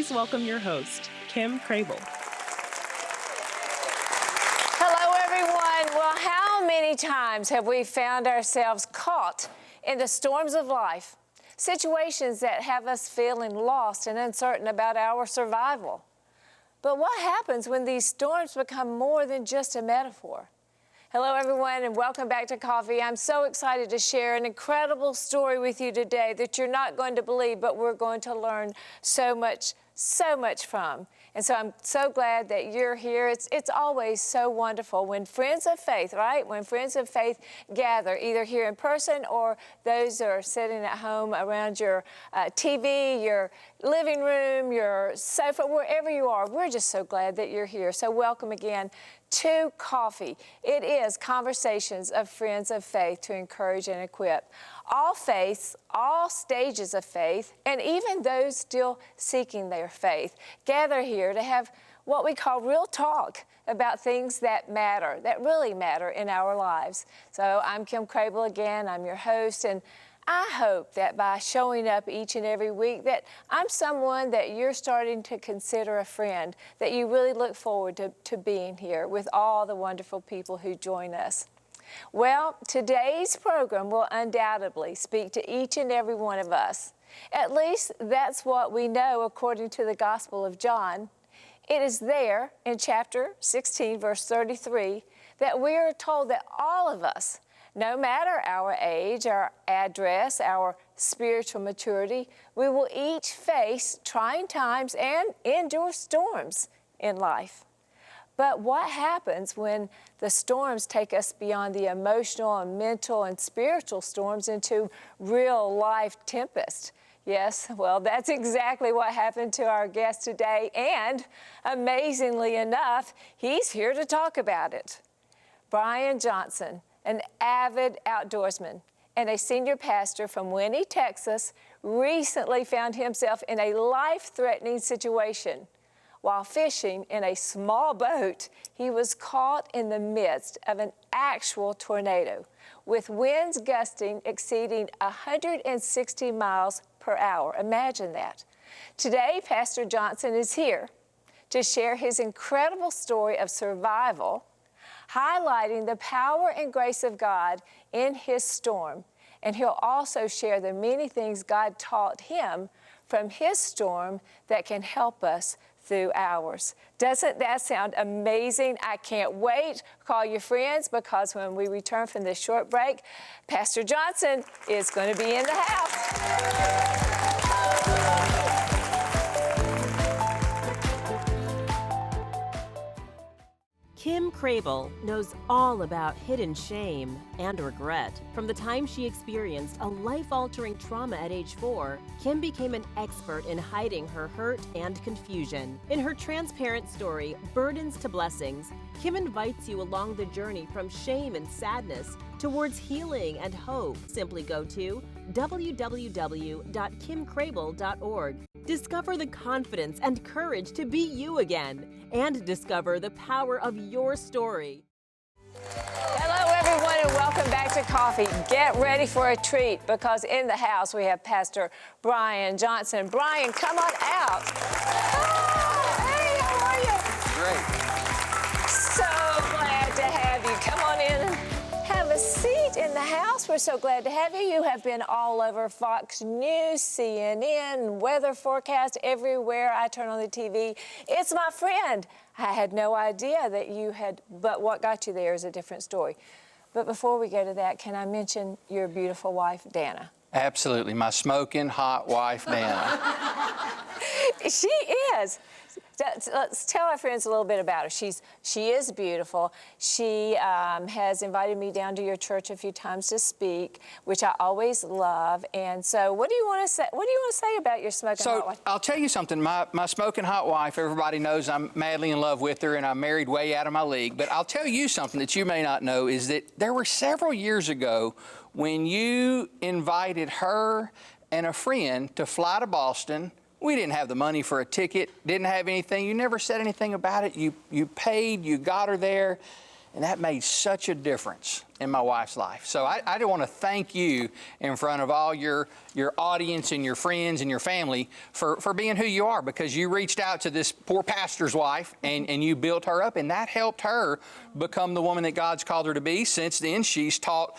please welcome your host, Kim Crable. Hello, everyone. Well, how many times have we found ourselves caught in the storms of life? Situations that have us feeling lost and uncertain about our survival. But what happens when these storms become more than just a metaphor? Hello, everyone, and welcome back to Coffee. I'm so excited to share an incredible story with you today that you're not going to believe, but we're going to learn so much from. And so I'm so glad that you're here. It's always so wonderful when friends of faith, right? When friends of faith gather, either here in person or those that are sitting at home around your TV, your living room, your sofa, wherever you are. We're just so glad that you're here. So welcome again to Coffee. It is conversations of friends of faith to encourage and equip. All faiths, all stages of faith, and even those still seeking their faith, gather here to have what we call real talk about things that matter, that really matter in our lives. So I'm Kim Crable again, I'm your host, and I hope that by showing up each and every week that I'm someone that you're starting to consider a friend, that you really look forward to being here with all the wonderful people who join us. Well, today's program will undoubtedly speak to each and every one of us. At least that's what we know according to the Gospel of John. It is there in chapter 16, verse 33, that we are told that all of us, no matter our age, our address, our spiritual maturity, we will each face trying times and endure storms in life. But what happens when the storms take us beyond the emotional and mental and spiritual storms into real life tempests? Yes, well, that's exactly what happened to our guest today, and amazingly enough, he's here to talk about it. Brian Johnson, an avid outdoorsman and a senior pastor from Winnie, Texas, recently found himself in a life-threatening situation. While fishing in a small boat, he was caught in the midst of an actual tornado, with winds gusting exceeding 160 miles per hour. Imagine that. Today, Pastor Johnson is here to share his incredible story of survival, highlighting the power and grace of God in his storm. And he'll also share the many things God taught him from his storm that can help us through ours. Doesn't that sound amazing? I can't wait. Call your friends, because when we return from this short break, Pastor Johnson is going to be in the house. Kim Crable knows all about hidden shame and regret. From the time she experienced a life-altering trauma at age 4, Kim became an expert in hiding her hurt and confusion. In her transparent story, Burdens to Blessings, Kim invites you along the journey from shame and sadness towards healing and hope. Simply go to www.kimcrable.org. Discover the confidence and courage to be you again, and discover the power of your story. Hello, everyone, and welcome back to Coffee. Get ready for a treat, because in the house we have Pastor Brian Johnson. Brian, come on out. Oh, hey, how are you? Great. So glad to have you. Come on in and have a seat in the house. We're so glad to have you. You have been all over Fox News, CNN, weather forecast, everywhere I turn on the TV. It's my friend. I had no idea that you had, but what got you there is a different story. But before we go to that, can I mention your beautiful wife, Dana? Absolutely. My smoking hot wife, Dana. She is. Let's tell our friends a little bit about her. She is beautiful. She has invited me down to your church a few times to speak, which I always love. And so, what do you want to say? What do you want to say about your smoking hot wife? So I'll tell you something. My smoking hot wife, everybody knows I'm madly in love with her, and I'm married way out of my league. But I'll tell you something that you may not know is that there were several years ago when you invited her and a friend to fly to Boston. We didn't have the money for a ticket, didn't have anything. You never said anything about it. You paid, you got her there, and that made such a difference. in my wife's life. So I do want to thank you in front of all your audience and your friends and your family for being who you are, because you reached out to this poor pastor's wife and you built her up, and that helped her become the woman that God's called her to be. Since then, she's taught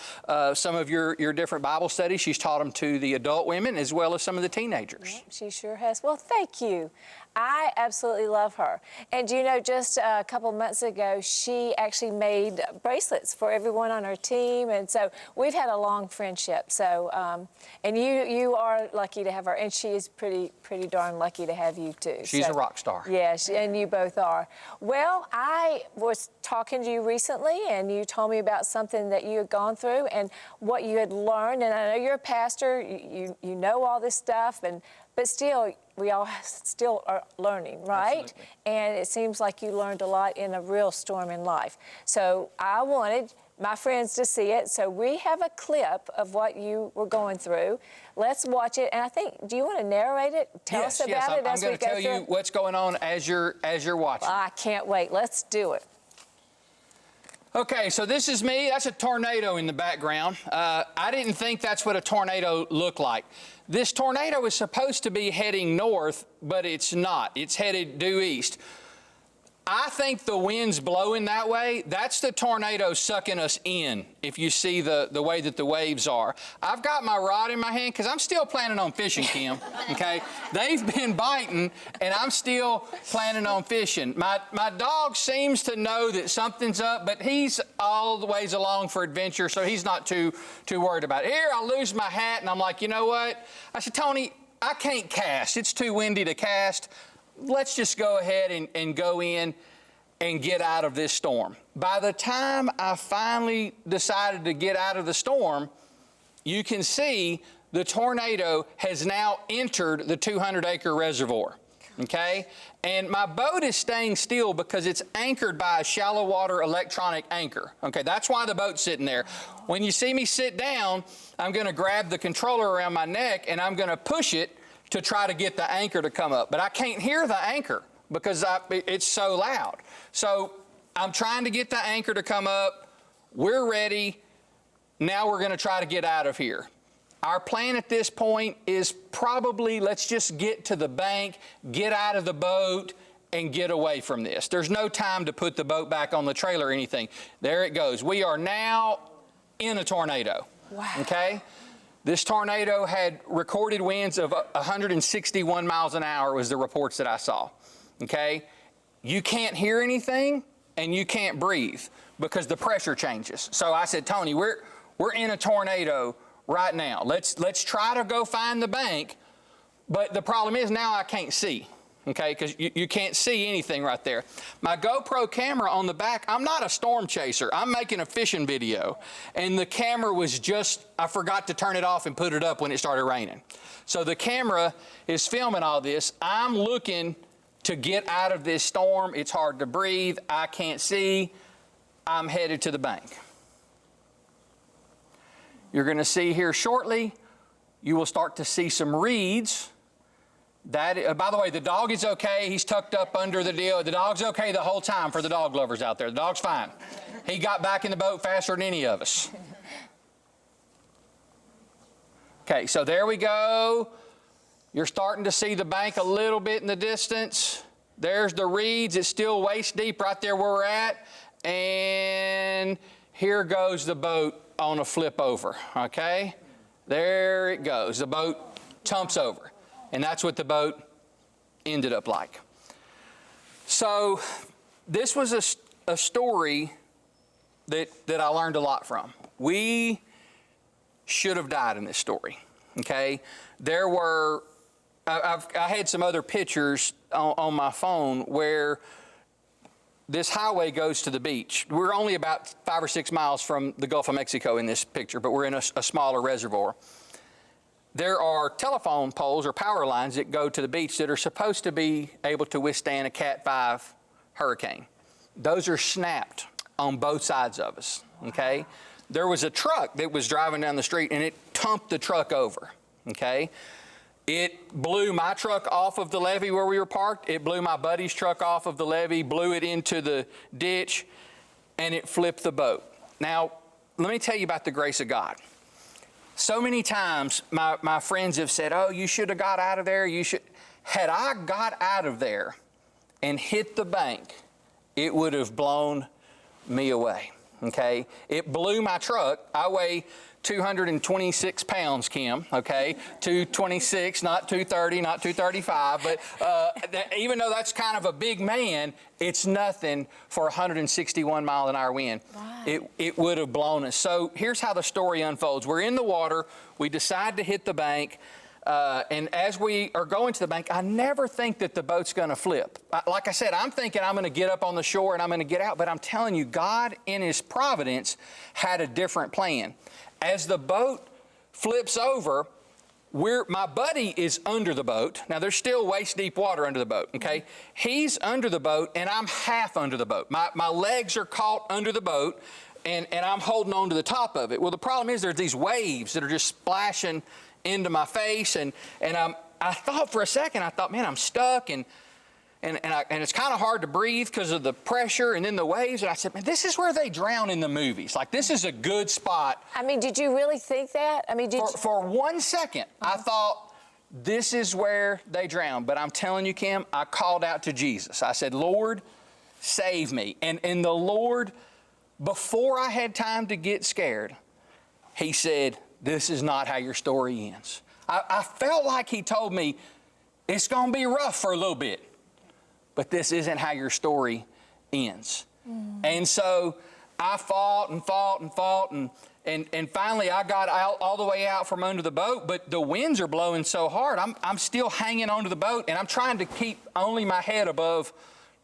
some of your different Bible studies. She's taught them to the adult women as well as some of the teenagers. Yep, she sure has. Well, thank you. I absolutely love her. And you know, just a couple months ago, she actually made bracelets for everyone on her team. And so we've had a long friendship. So, and you are lucky to have her. And she is pretty darn lucky to have you too. She's a rock star. Yeah, and you both are. Well, I was talking to you recently, and you told me about something that you had gone through and what you had learned. And I know you're a pastor, you know all this stuff, but still, we all still are learning, right? Absolutely. And it seems like you learned a lot in a real storm in life. So I wanted my friends to see it. So we have a clip of what you were going through. Let's watch it. And I think, do you want to narrate it? Tell us about it as we go through. I'm going to tell you what's going on as you're watching. I can't wait. Let's do it. Okay, so this is me. That's a tornado in the background. I didn't think that's what a tornado looked like. This tornado is supposed to be heading north, but it's not. It's headed due east. I think the wind's blowing that way. That's the tornado sucking us in, if you see the way that the waves are. I've got my rod in my hand because I'm still planning on fishing, Kim, okay? They've been biting, and I'm still planning on fishing. My dog seems to know that something's up, but he's all the ways along for adventure, so he's not too worried about it. Here, I lose my hat, and I'm like, you know what? I said, Tony, I can't cast. It's too windy to cast. Let's just go ahead and go in and get out of this storm. By the time I finally decided to get out of the storm, you can see the tornado has now entered the 200-acre reservoir, okay? And my boat is staying still because it's anchored by a shallow water electronic anchor, okay? That's why the boat's sitting there. When you see me sit down, I'm gonna grab the controller around my neck and I'm gonna push it to try to get the anchor to come up. But I can't hear the anchor because it's so loud. So I'm trying to get the anchor to come up. We're ready. Now we're gonna try to get out of here. Our plan at this point is probably, let's just get to the bank, get out of the boat, and get away from this. There's no time to put the boat back on the trailer or anything. There it goes. We are now in a tornado. Wow. Okay? This tornado had recorded winds of 161 miles an hour was the reports that I saw, okay? You can't hear anything and you can't breathe because the pressure changes. So I said, Tony, we're in a tornado right now. Let's try to go find the bank, but the problem is now I can't see, okay? Because you can't see anything right there. My GoPro camera on the back, I'm not a storm chaser. I'm making a fishing video. And the camera was just, I forgot to turn it off and put it up when it started raining. So the camera is filming all this. I'm looking to get out of this storm. It's hard to breathe. I can't see. I'm headed to the bank. You're going to see here shortly, you will start to see some reeds. That, by the way, the dog is okay. He's tucked up under the deal. The dog's okay the whole time for the dog lovers out there. The dog's fine. He got back in the boat faster than any of us. Okay, so there we go. You're starting to see the bank a little bit in the distance. There's the reeds. It's still waist deep right there where we're at. And here goes the boat on a flip over, okay? There it goes. The boat tumps over. And that's what the boat ended up like. So this was a story that I learned a lot from. We should have died in this story, okay? There were, I had some other pictures on my phone where this highway goes to the beach. We're only about 5 or 6 miles from the Gulf of Mexico in this picture, but we're in a smaller reservoir. There are telephone poles or power lines that go to the beach that are supposed to be able to withstand a Cat 5 hurricane. Those are snapped on both sides of us, okay? There was a truck that was driving down the street and it tumped the truck over, okay? It blew my truck off of the levee where we were parked. It blew my buddy's truck off of the levee, blew it into the ditch, and it flipped the boat. Now, let me tell you about the grace of God. So many times my friends have said, oh, you should have got out of there. Had I got out of there and hit the bank, it would have blown me away, okay? It blew my truck. I weigh 226 pounds, Kim, okay? 226, not 230, not 235, but even though that's kind of a big man, it's nothing for 161 mile an hour wind. Wow. It would have blown us. So here's how the story unfolds. We're in the water. We decide to hit the bank. And as we are going to the bank, I never think that the boat's going to flip. Like I said, I'm thinking I'm going to get up on the shore and I'm going to get out. But I'm telling you, God in His providence had a different plan. As the boat flips over, my buddy is under the boat. Now, there's still waist-deep water under the boat, okay? He's under the boat, and I'm half under the boat. My legs are caught under the boat, and I'm holding on to the top of it. Well, the problem is there's these waves that are just splashing into my face, and I thought for a second, man, I'm stuck, and it's kind of hard to breathe because of the pressure and then the waves. And I said, man, this is where they drown in the movies. Like, this is a good spot. I mean, did you really think that? I mean, for 1 second, I thought, this is where they drown. But I'm telling you, Kim, I called out to Jesus. I said, Lord, save me. And the Lord, before I had time to get scared, He said, this is not how your story ends. I felt like He told me, it's going to be rough for a little bit, but this isn't how your story ends. And so I fought and fought and fought, and finally I got out all the way out from under the boat, but the winds are blowing so hard, I'm still hanging onto the boat, and I'm trying to keep only my head above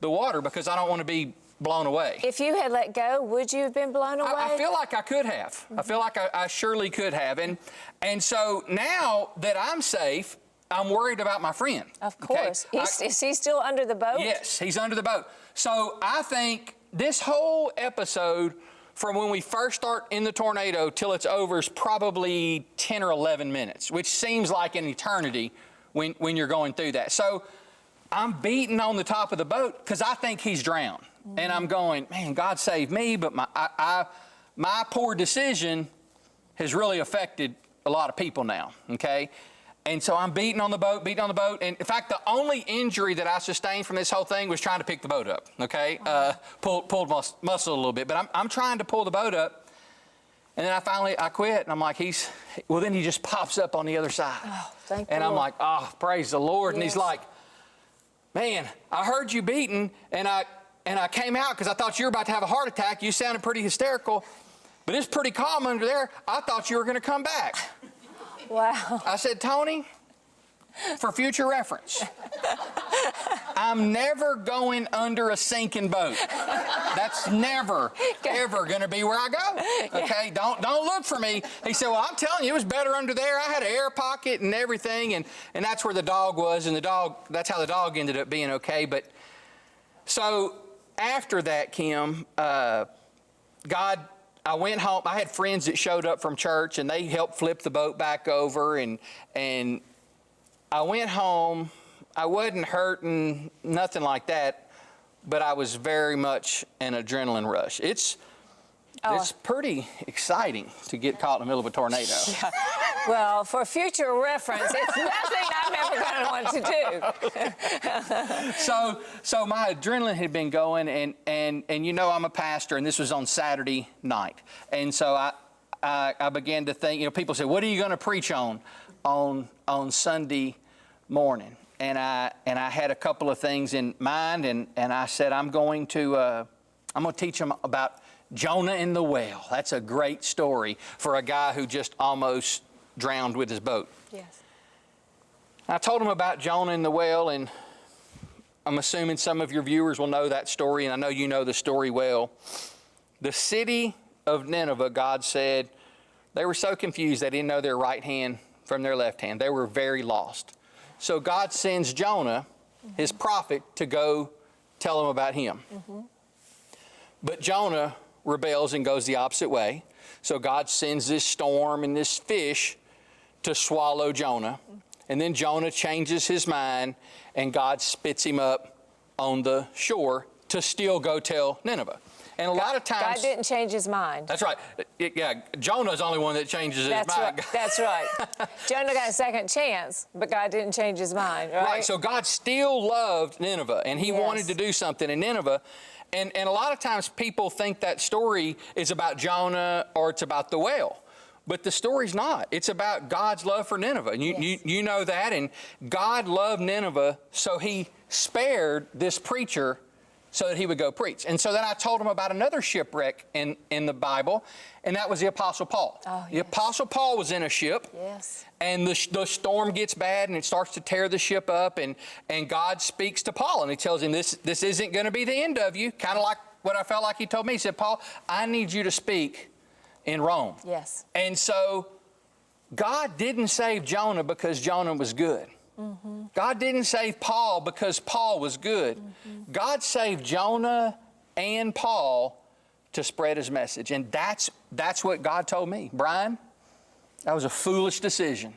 the water because I don't want to be blown away. If you had let go, would you have been blown away? I feel like I could have. I feel like I surely could have. And so now that I'm safe, I'm worried about my friend. Of course. Okay? Is he still under the boat? Yes, he's under the boat. So I think this whole episode, from when we first start in the tornado till it's over, is probably 10 or 11 minutes, which seems like an eternity when you're going through that. So I'm beating on the top of the boat because I think he's drowned. And I'm going, man, God saved me, but my poor decision has really affected a lot of people now, okay? And so I'm beating on the boat. And in fact, the only injury that I sustained from this whole thing was trying to pick the boat up, okay? Pulled muscle a little bit, but I'm trying to pull the boat up. And then I quit, and I'm like, then he just pops up on the other side. Oh, thank and the I'm Lord. like, oh, praise the Lord. Yes. And he's like, man, I heard you beating, and I came out because I thought you were about to have a heart attack. You sounded pretty hysterical, but it's pretty calm under there. I thought you were going to come back. Wow. I said, Tony, for future reference, I'm never going under a sinking boat. That's never, ever going to be where I go. Okay, don't look for me. He said, well, I'm telling you, it was better under there. I had an air pocket and everything, and that's where the dog was, and that's how the dog ended up being okay. But so after that, Kim, I went home. I had friends that showed up from church, and they helped flip the boat back over, and I went home. I wasn't hurting, nothing like that, but I was very much an adrenaline rush. It's pretty exciting to get caught in the middle of a tornado. Yeah. Well, for future reference, it's nothing I'm ever going to want to do. So my adrenaline had been going, and you know I'm a pastor, and this was on Saturday night. And so I began to think, people say, what are you going to preach on Sunday morning? And I had a couple of things in mind, and I said, I'm going to teach them about Jonah in the whale. That's a great story for a guy who just almost drowned with his boat. Yes. I told him about Jonah in the whale, and I'm assuming some of your viewers will know that story, and I know you know the story well. The city of Nineveh, God said, they were so confused they didn't know their right hand from their left hand. They were very lost. So God sends Jonah, his prophet, to go tell them about him. But Jonah rebels and goes the opposite way. So God sends this storm and this fish to swallow Jonah. And then Jonah changes his mind, and God spits him up on the shore to still go tell Nineveh. And a lot of times... God didn't change his mind. That's right. Yeah, Jonah's the only one that changes his mind. Right. That's right. Jonah got a second chance, but God didn't change his mind, right? Right, so God still loved Nineveh, and he wanted to do something in Nineveh. And a lot of times people think that story is about Jonah or it's about the whale. But the story's not. It's about God's love for Nineveh. And you know that. And God loved Nineveh, so he spared this preacher so that he would go preach. And so then I told him about another shipwreck in the Bible, and that was the Apostle Paul. Oh, the Apostle Paul was in a ship. Yes. And the storm gets bad, and it starts to tear the ship up, and God speaks to Paul, and he tells him, this isn't going to be the end of you, kind of like what I felt like he told me. He said, Paul, I need you to speak in Rome. Yes. And so God didn't save Jonah because Jonah was good. Mm-hmm. God didn't save Paul because Paul was good. Mm-hmm. God saved Jonah and Paul to spread his message. And that's what God told me. Brian, that was a foolish decision,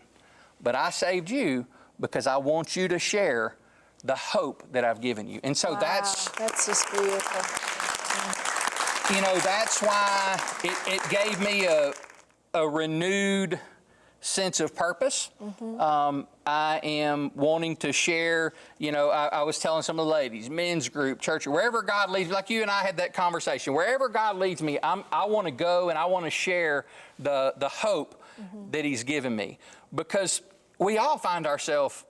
but I saved you because I want you to share the hope that I've given you. And so that's just beautiful. You know, that's why it gave me a renewed sense of purpose. Mm-hmm. I am wanting to share, you know, I was telling some of the ladies, men's group, church, wherever God leads me, like you and I had that conversation, wherever God leads me, I want to go and I want to share the hope that he's given me. Because we all find ourselves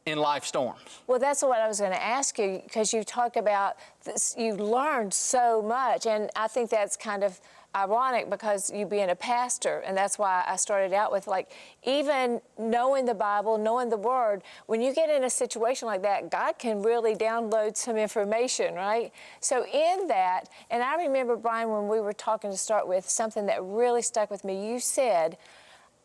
in life storms. Well, that's what I was going to ask you, because you talk about this, you learned so much, and I think that's kind of ironic because you being a pastor, and that's why I started out with, like, even knowing the Bible, knowing the Word, when you get in a situation like that, God can really download some information, right? So in that, and I remember, Brian, when we were talking to start with, something that really stuck with me, you said,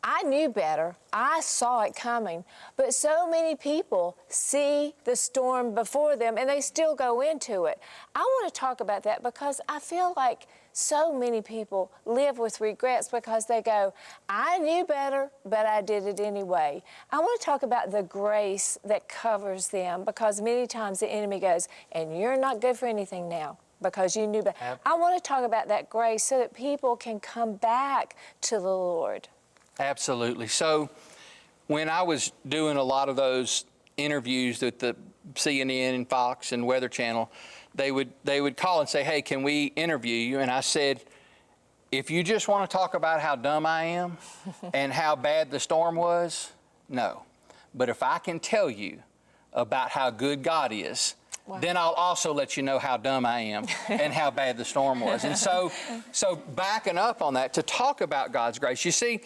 I knew better. I saw it coming. But so many people see the storm before them and they still go into it. I want to talk about that because I feel like so many people live with regrets because they go, I knew better, but I did it anyway. I want to talk about the grace that covers them, because many times the enemy goes, and you're not good for anything now because you knew better. I want to talk about that grace so that people can come back to the Lord. Absolutely. So when I was doing a lot of those interviews with the CNN and Fox and Weather Channel, they would call and say, hey, can we interview you? And I said, if you just want to talk about how dumb I am and how bad the storm was, no. But if I can tell you about how good God is, then I'll also let you know how dumb I am and how bad the storm was. And so backing up on that, to talk about God's grace, you see,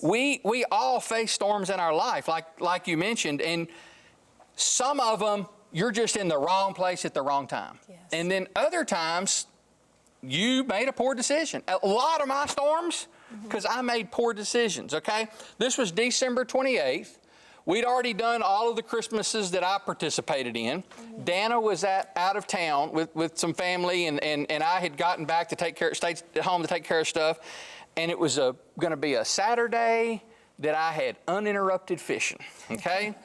we all face storms in our life, like you mentioned, and some of them, you're just in the wrong place at the wrong time. Yes. And then other times, you made a poor decision. A lot of my storms, because I made poor decisions, okay? This was December 28th. We'd already done all of the Christmases that I participated in. Dana was out of town with some family, and I had gotten back to stayed at home to take care of stuff. And it was going to be a Saturday that I had uninterrupted fishing, okay?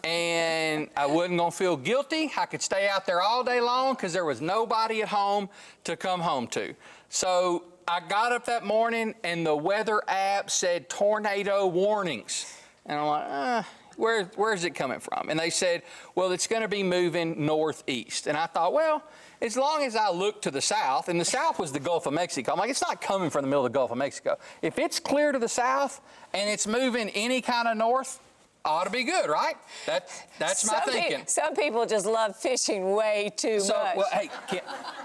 And I wasn't going to feel guilty. I could stay out there all day long because there was nobody at home to come home to. So I got up that morning, and the weather app said tornado warnings. And I'm like, where's it coming from? And they said, well, it's going to be moving northeast. And I thought, well, as long as I look to the south, and the south was the Gulf of Mexico, I'm like, it's not coming from the middle of the Gulf of Mexico. If it's clear to the south and it's moving any kind of north, ought to be good, right? That's my thinking. Some people just love fishing way too much. Well, hey,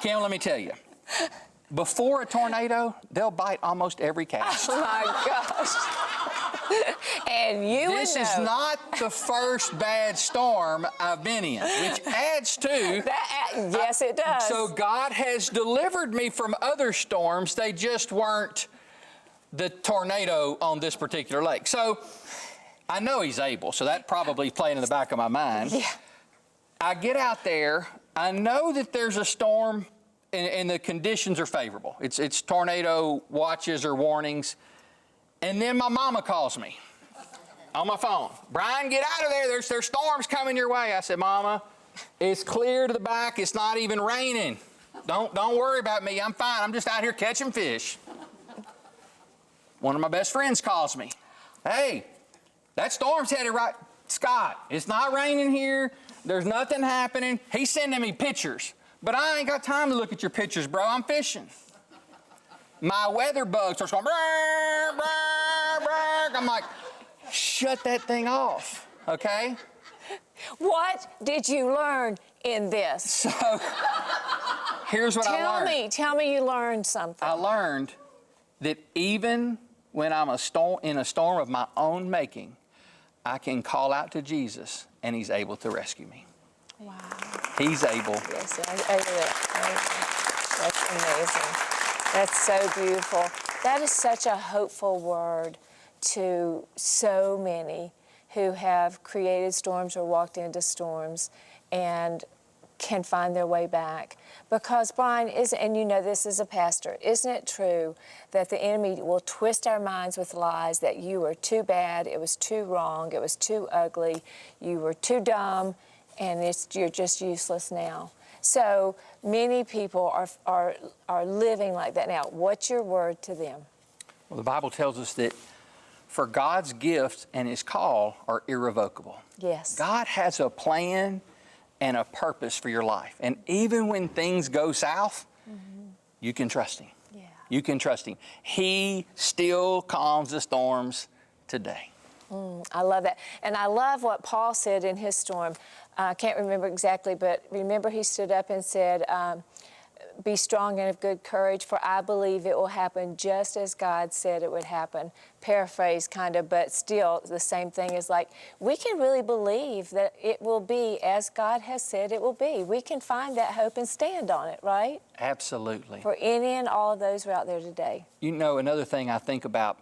Kim, let me tell you. Before a tornado, they'll bite almost every cast. Oh, my gosh. And this is not the first bad storm I've been in, which adds to... yes, it does. So God has delivered me from other storms. They just weren't the tornado on this particular lake. So I know he's able, so that probably played in the back of my mind. Yeah. I get out there. I know that there's a storm, and the conditions are favorable. It's tornado watches or warnings. And then my mama calls me on my phone. Brian, get out of there. There's storms coming your way. I said, Mama, it's clear to the back. It's not even raining. Don't worry about me. I'm fine. I'm just out here catching fish. One of my best friends calls me. Hey, that storm's headed right. Scott, it's not raining here. There's nothing happening. He's sending me pictures. But I ain't got time to look at your pictures, bro. I'm fishing. My weather bug starts going, brr, brr, brr. I'm like, shut that thing off, okay? What did you learn in this? So, here's what I learned. Tell me you learned something. I learned that even when I'm in a storm of my own making, I can call out to Jesus and he's able to rescue me. Wow. He's able. Yes, that's amazing. That's so beautiful. That is such a hopeful word to so many who have created storms or walked into storms and can find their way back. Because, Brian, and you know this as a pastor, isn't it true that the enemy will twist our minds with lies that you were too bad, it was too wrong, it was too ugly, you were too dumb, and you're just useless now. So many people are living like that now. What's your word to them? Well, the Bible tells us that for God's gift and his call are irrevocable. Yes. God has a plan and a purpose for your life. And even when things go south, you can trust him. Yeah. You can trust him. He still calms the storms today. I love that. And I love what Paul said in his storm. I can't remember exactly, but remember he stood up and said, be strong and of good courage, for I believe it will happen just as God said it would happen. Paraphrase kind of, but still the same thing is like, we can really believe that it will be as God has said it will be. We can find that hope and stand on it, right? Absolutely. For any and all of those who are out there today. You know, another thing I think about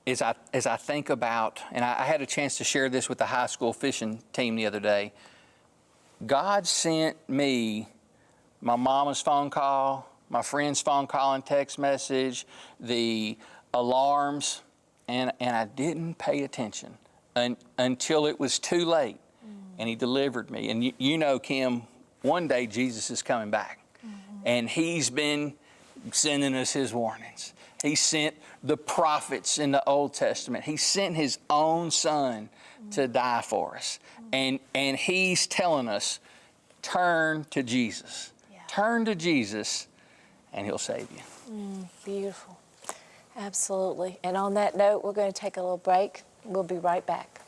is I think about, and I had a chance to share this with the high school fishing team the other day. God sent me my mama's phone call, my friend's phone call and text message, the alarms, and I didn't pay attention until it was too late, and he delivered me. And you know, Kim, one day Jesus is coming back, and he's been sending us his warnings. He sent the prophets in the Old Testament. He sent his own son to die for us, and he's telling us, turn to Jesus. Turn to Jesus, and he'll save you. Beautiful. Absolutely. And on that note, we're going to take a little break. We'll be right back.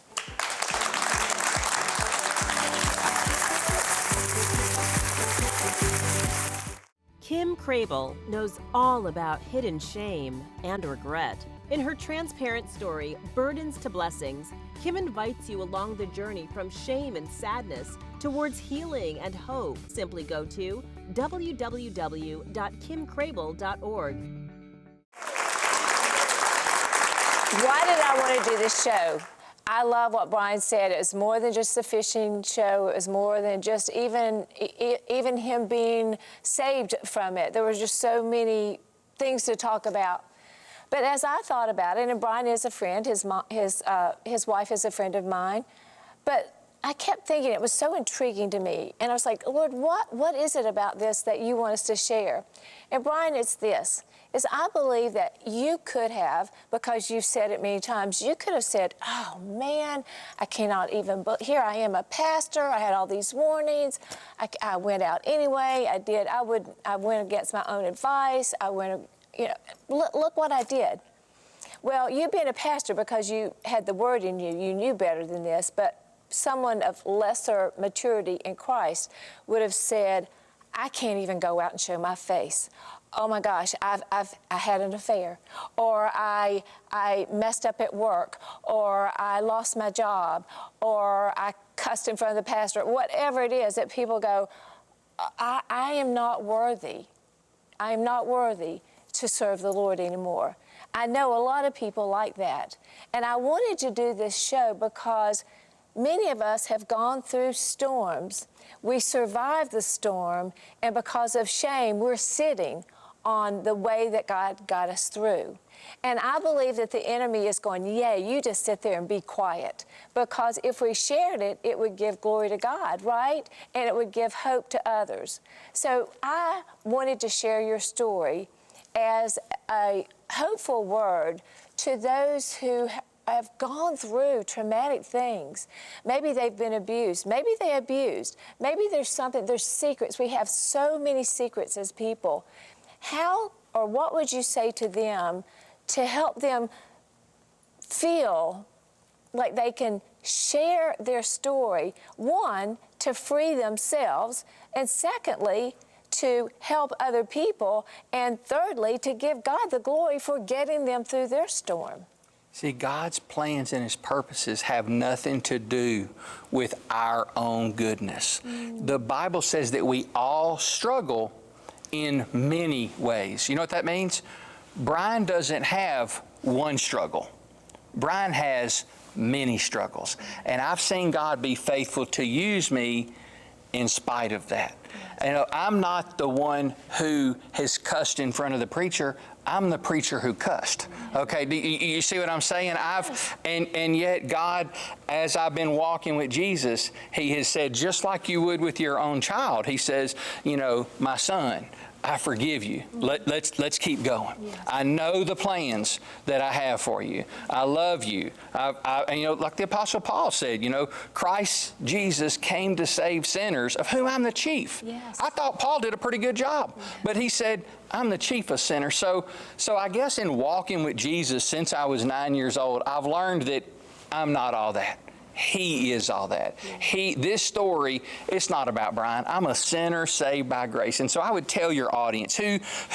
Kim Crable knows all about hidden shame and regret. In her transparent story, Burdens to Blessings, Kim invites you along the journey from shame and sadness towards healing and hope. Simply go to www.kimcrable.org. Why did I want to do this show? I love what Brian said. It was more than just the fishing show. It was more than just even him being saved from it. There were just so many things to talk about. But as I thought about it, and Brian is a friend, his wife is a friend of mine, but I kept thinking it was so intriguing to me. And I was like, Lord, what is it about this that you want us to share? And Brian, it's this, is I believe that you could have, because you've said it many times, you could have said, oh man, I cannot even, but here I am a pastor, I had all these warnings, I went out anyway, I went against my own advice, look what I did. Well, you being a pastor, because you had the word in you, you knew better than this, but someone of lesser maturity in Christ would have said, I can't even go out and show my face. Oh my gosh, I had an affair, or I messed up at work, or I lost my job, or I cussed in front of the pastor, whatever it is that people go, I am not worthy. I am not worthy to serve the Lord anymore. I know a lot of people like that. And I wanted to do this show because many of us have gone through storms. We survived the storm, and because of shame, we're sitting on the way that God got us through. And I believe that the enemy is going, yeah, you just sit there and be quiet. Because if we shared it, it would give glory to God, right? And it would give hope to others. So I wanted to share your story as a hopeful word to those who have gone through traumatic things. Maybe they've been abused. Maybe they abused. Maybe there's secrets. We have so many secrets as people. How or what would you say to them to help them feel like they can share their story? One, to free themselves, and secondly, to help other people, and thirdly, to give God the glory for getting them through their storm. See, God's plans and His purposes have nothing to do with our own goodness. The Bible says that we all struggle in many ways. You know what that means? Brian doesn't have one struggle. Brian has many struggles. And I've seen God be faithful to use me in spite of that. You know, I'm not the one who has cussed in front of the preacher. I'm the preacher who cussed. Okay, you see what I'm saying? And yet God, as I've been walking with Jesus, He has said, just like you would with your own child, He says, you know, my son, I forgive you. Let's keep going. Yes. I know the plans that I have for you. I love you. And, you know, like the Apostle Paul said, you know, Christ Jesus came to save sinners, of whom I'm the chief. Yes. I thought Paul did a pretty good job, but he said, I'm the chief of sinners. So I guess in walking with Jesus since I was 9 years old, I've learned that I'm not all that. He is all that. This story, it's not about Brian. I'm a sinner saved by grace. And so I would tell your audience,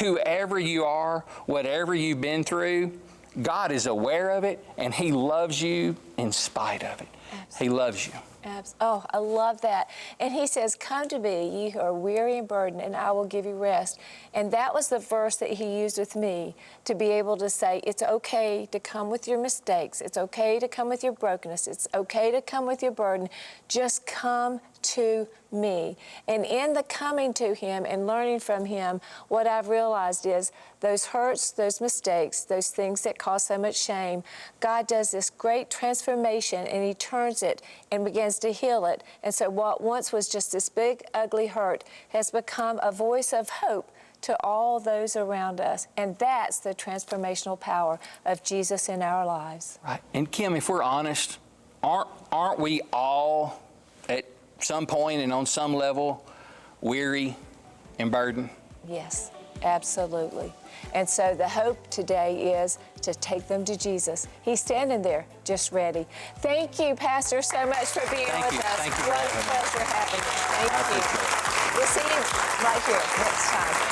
whoever you are, whatever you've been through, God is aware of it, and He loves you in spite of it. Absolutely. He loves you. Oh, I love that. And He says, come to me, ye who are weary and burdened, and I will give you rest. And that was the verse that He used with me to be able to say, it's okay to come with your mistakes. It's okay to come with your brokenness. It's okay to come with your burden. Just come to me. And in the coming to Him and learning from Him, what I've realized is those hurts, those mistakes, those things that cause so much shame, God does this great transformation, and He turns it and begins to heal it. And so what once was just this big, ugly hurt has become a voice of hope to all those around us. And that's the transformational power of Jesus in our lives. Right. And Kim, if we're honest, aren't we all at some point and on some level weary and burdened? Yes, absolutely. And so the hope today is to take them to Jesus. He's standing there just ready. Thank you, Pastor, so much for being with us. Thank you. What a pleasure having you. Thank you. We'll see you right here next time.